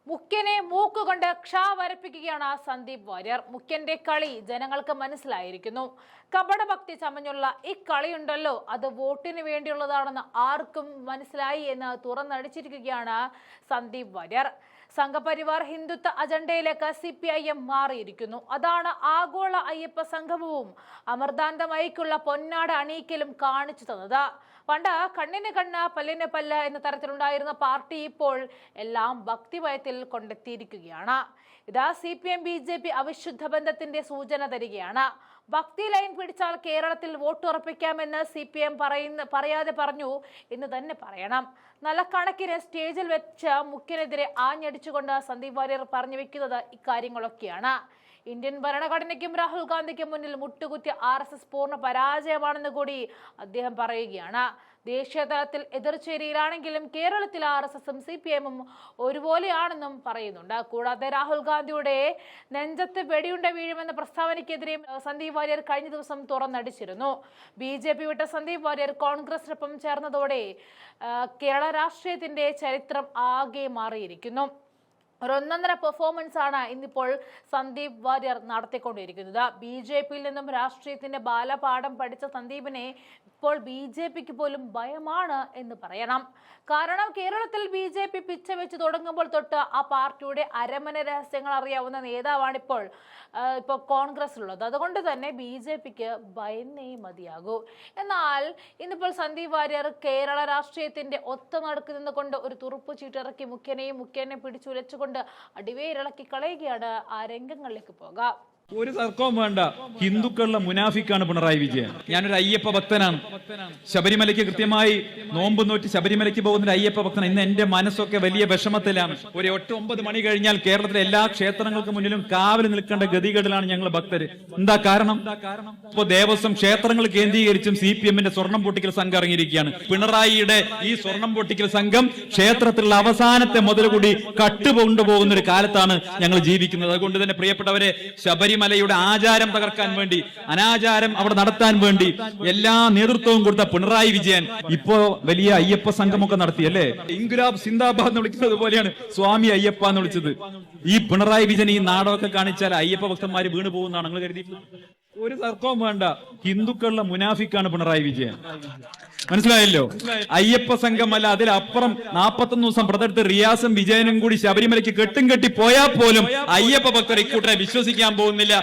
മുഖ്യനെ മൂക്കുകൊണ്ട് ക്ഷ വരപ്പിക്കുകയാണ് സന്ദീപ് വാര്യർ. മുഖ്യന്റെ കളി ജനങ്ങൾക്ക് മനസ്സിലായിരിക്കുന്നു. കപടഭക്തി ചമഞ്ഞുള്ള ഈ കളിയുണ്ടല്ലോ, അത് വോട്ടിന് വേണ്ടിയുള്ളതാണെന്ന് ആർക്കും മനസ്സിലായി എന്ന് തുറന്നടിച്ചിരിക്കുകയാണ് സന്ദീപ് വാര്യർ. സംഘപരിവാർ ഹിന്ദുത്വ അജണ്ടയിലേക്ക് CPIM മാറിയിരിക്കുന്നു. അതാണ് ആഗോള അയ്യപ്പ സംഗമവും അമൃതാന്തമയിക്കുള്ള പൊന്നാട് അണിയിക്കലും കാണിച്ചു തന്നത്. പണ്ട് കണ്ണിന് കണ്ണ് പല്ലിന് പല്ല് എന്ന തരത്തിലുണ്ടായിരുന്ന പാർട്ടി ഇപ്പോൾ എല്ലാം ഭക്തിഭയത്തിൽ കൊണ്ടെത്തിയിരിക്കുകയാണ്. ഇതാ CPM BJP അവിശുദ്ധ ബന്ധത്തിന്റെ സൂചന തരികയാണ്. ഭക്തി ലൈൻ പിടിച്ചാൽ കേരളത്തിൽ വോട്ട് ഉറപ്പിക്കാമെന്ന് CPM പറയാതെ പറഞ്ഞു എന്ന് തന്നെ പറയണം. നല്ല കണക്കിന് സ്റ്റേജിൽ വെച്ച് മുഖ്യനെതിരെ ആഞ്ഞടിച്ചുകൊണ്ട് സന്ദീപ് വാര്യർ പറഞ്ഞു വെക്കുന്നത് ഇക്കാര്യങ്ങളൊക്കെയാണ്. ഇന്ത്യൻ ഭരണഘടനയ്ക്കും രാഹുൽ ഗാന്ധിക്കും മുന്നിൽ മുട്ടുകുത്തിയ RSS പൂർണ്ണ പരാജയമാണെന്ന് കൂടി അദ്ദേഹം പറയുകയാണ്. ദേശീയ തലത്തിൽ എതിർചേരിയിലാണെങ്കിലും കേരളത്തിൽ RSSും CPIM ഒരുപോലെയാണെന്നും പറയുന്നുണ്ട്. കൂടാതെ രാഹുൽ ഗാന്ധിയുടെ നെഞ്ചത്ത് വെടിയുണ്ട വീഴുമെന്ന പ്രസ്താവനയ്ക്കെതിരെയും സന്ദീപ് വാര്യർ കഴിഞ്ഞ ദിവസം തുറന്നടിച്ചിരുന്നു. BJP വിട്ട സന്ദീപ് വാര്യർ കോൺഗ്രസിനൊപ്പം ചേർന്നതോടെ കേരള രാഷ്ട്രീയത്തിന്റെ ചരിത്രം ആകെ മാറിയിരിക്കുന്നു. ഒന്നൊന്നര പെർഫോമൻസ് ആണ് ഇന്നിപ്പോൾ സന്ദീപ് വാര്യർ നടത്തിക്കൊണ്ടിരിക്കുന്നത്. BJPയിൽ നിന്നും രാഷ്ട്രീയത്തിന്റെ ബാലപാഠം പഠിച്ച സന്ദീപിനെ ഇപ്പോൾ BJPക്ക് പോലും ഭയമാണ് എന്ന് പറയണം. കാരണം കേരളത്തിൽ BJP പിച്ച വെച്ച് തുടങ്ങുമ്പോൾ തൊട്ട് ആ പാർട്ടിയുടെ അരമന രഹസ്യങ്ങൾ അറിയാവുന്ന നേതാവാണ് ഇപ്പോൾ കോൺഗ്രസിലുള്ളത്. അതുകൊണ്ട് തന്നെ BJPക്ക് ഭയന്നേ മതിയാകൂ. എന്നാൽ ഇന്നിപ്പോൾ സന്ദീപ് വാര്യർ കേരള രാഷ്ട്രീയത്തിന്റെ ഒത്ത നടുക്ക് നിന്നുകൊണ്ട് ഒരു തുറുപ്പ് ചീട്ടിറക്കി മുഖ്യനെ പിടിച്ചുലച്ചുകൊണ്ട് അടിവേരിളക്കി കളയുകയാണ്. ആ രംഗങ്ങളിലേക്ക് പോകാം. ഒരു തർക്കവും വേണ്ട, ഹിന്ദുക്കളുടെ മുനാഫിക്കാണ് പിണറായി വിജയൻ. ഞാനൊരു അയ്യപ്പ ഭക്തനാണ്. ശബരിമലയ്ക്ക് കൃത്യമായി നോമ്പ് നോറ്റി ശബരിമലയ്ക്ക് പോകുന്ന അയ്യപ്പ ഭക്തനാണ്. ഇന്ന് എന്റെ മനസ്സൊക്കെ വലിയ വിഷമത്തിലാണ്. ഒരു 8-9 മണി കഴിഞ്ഞാൽ കേരളത്തിലെ എല്ലാ ക്ഷേത്രങ്ങൾക്ക് മുന്നിലും കാവൽ നിൽക്കേണ്ട ഗതികേടിലാണ് ഞങ്ങൾ ഭക്തര്. എന്താ കാരണം? ഇപ്പൊ ദേവസ്വം ക്ഷേത്രങ്ങൾ കേന്ദ്രീകരിച്ചും CPMന്റെ സ്വർണം പൊട്ടിക്കൽ സംഘം ഇറങ്ങിയിരിക്കുകയാണ്. പിണറായിയുടെ ഈ സ്വർണം പൊട്ടിക്കൽ സംഘം ക്ഷേത്രത്തിലുള്ള അവസാനത്തെ മുതൽ കൂടി കട്ടുകൊണ്ടുപോകുന്ന ഒരു കാലത്താണ് ഞങ്ങൾ ജീവിക്കുന്നത്. അതുകൊണ്ട് തന്നെ പ്രിയപ്പെട്ടവരെ, ശബരിമലയുടെ ആചാരം തകർക്കാൻ വേണ്ടി, അനാചാരം അവിടെ നടത്താൻ വേണ്ടി എല്ലാ നേതൃത്വവും കൊടുത്ത പിണറായി വിജയൻ ഇപ്പോ വലിയ അയ്യപ്പ സംഘമൊക്കെ നടത്തിയല്ലേ. ഇൻകുലാബ് സിന്ദാബാദ് എന്ന് വിളിക്കുന്നത് പോലെയാണ് സ്വാമി അയ്യപ്പ എന്ന് വിളിച്ചത്. ഈ പിണറായി വിജയൻ ഈ നാടകമൊക്കെ കാണിച്ചാൽ അയ്യപ്പ ഭക്തന്മാര് വീണ് പോകുന്നതാണ് നിങ്ങൾ കരുതി? ഒരു തർക്കവും വേണ്ട, ഹിന്ദുക്കളുടെ മുനാഫിക്കാണ് പിണറായി വിജയൻ. മനസ്സിലായല്ലോ? അയ്യപ്പ സംഘമല്ല, അതിലപ്പുറം 41 ദിവസം പ്രതെടുത്ത് റിയാസും വിജയനും കൂടി ശബരിമലയ്ക്ക് കെട്ടും കെട്ടി പോയാൽ പോലും അയ്യപ്പ ഭക്തർ ഇക്കൂട്ടരെ വിശ്വസിക്കാൻ പോകുന്നില്ല.